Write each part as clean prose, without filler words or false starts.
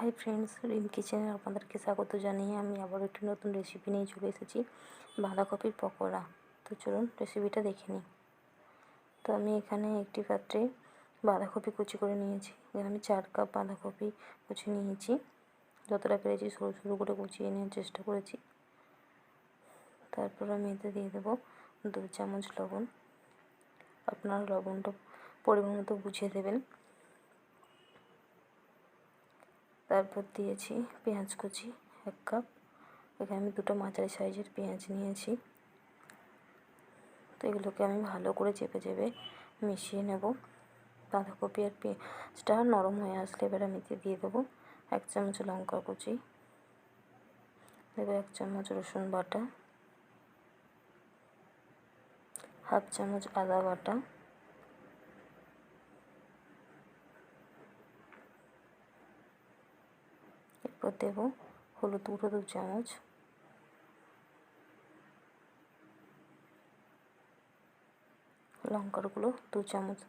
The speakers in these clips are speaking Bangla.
হাই ফ্রেন্ডস, রিম কিচেনে আপনাদেরকে স্বাগত জানিয়ে আমি আবার একটি নতুন রেসিপি নিয়ে চলে এসেছি, বাঁধাকপির পকোড়া। তো চলুন রেসিপিটা দেখে নিই। তো আমি এখানে একটি পাত্রে বাঁধাকপি কুচি করে নিয়েছি। এখানে আমি 4 কাপ বাঁধাকপি কুচি নিয়েছি। যতটা পেরেছি সরু সরু করে কুচিয়ে নেওয়ার চেষ্টা করেছি। তারপর আমি এতে দিয়ে দেবো 2 চামচ লবণ। আপনারা লবণটা পরিমাণ মতো বুঝে দেবেন। তারপর দিয়েছি পেঁয়াজ কুচি 1 কাপ। এখানে আমি 2টো মাঝারি সাইজের পেঁয়াজ নিয়েছি। তো এগুলোকে আমি ভালো করে চেপে চেপে মিশিয়ে নেব। বাঁধাকপি আর পেঁয়াজটা নরম হয়ে আসলে এবার আমি দিয়ে দেবো 1 চামচ লঙ্কা কুচি, দেবো 1 চামচ রসুন বাটা, 1/2 চামচ আদা বাটা, এরপর দেবো হলুদ গুঁড়ো 2 চামচ, লঙ্কার গুঁড়ো 2 চামচ।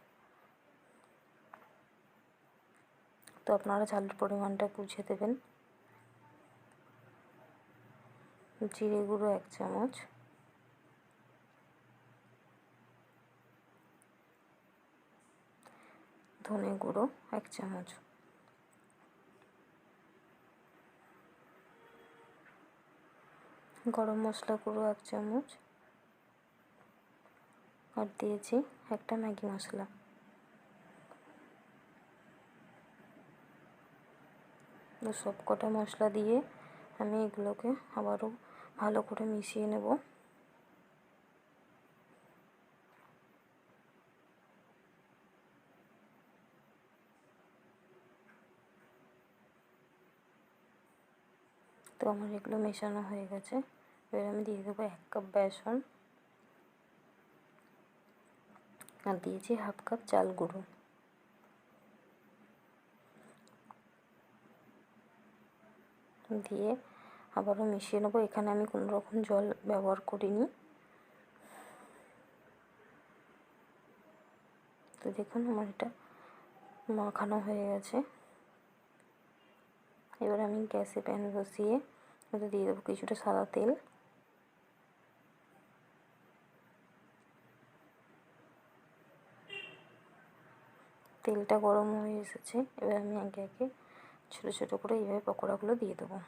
তো আপনারা ঝালের পরিমাণটা বুঝে দেবেন। জিরে গুঁড়ো 1 চামচ, ধনে গুঁড়ো 1 চামচ, গরম মশলা গুঁড়ো 1 চামচ, আর দিয়েছি একটা ম্যাগি মশলা। সব কটা মশলা দিয়ে আমি এগুলোকে আবারও ভালো করে মিশিয়ে নেব। তো আমার এগুলো মেশানো হয়ে গেছে। এবার আমি দিয়ে দেবো 1 কাপ বেসন, আর দিয়েছি 1/2 কাপ চাল গুঁড়ো। দিয়ে আবারও মিশিয়ে নেবো। এখানে আমি কোনো রকম জল ব্যবহার করিনি। তো দেখুন আমার এটা মাখানো হয়ে গেছে। এবার আমি গ্যাসে প্যান বসিয়ে ওতে দিয়ে দেবো কিছুটা সাদা তেল। তেলটা গরম হয়ে এসেছে। এবার আমি একে একে ছোটো ছোটো করে এইভাবে পকোড়াগুলো দিয়ে দেবো।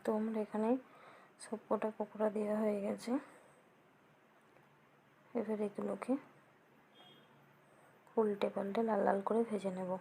তো আমার এখানে সব কটা পকোড়া দেওয়া হয়ে গেছে। এবার এগুলোকে উল্টে পাল্টে লাল লাল করে ভেজে নেব।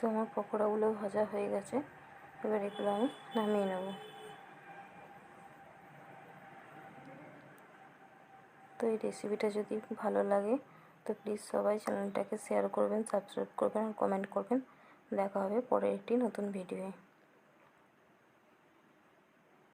তো আমার পকোড়াগুলো ভাজা হয়ে গেছে। এবার এগুলো আমি নামিয়ে নেব। তো এই রেসিপিটা যদি ভালো লাগে তো প্লিজ সবাই চ্যানেলটাকে শেয়ার করবেন, সাবস্ক্রাইব করবেন আর কমেন্ট করবেন। দেখা হবে পরের একটি নতুন ভিডিওয়ে।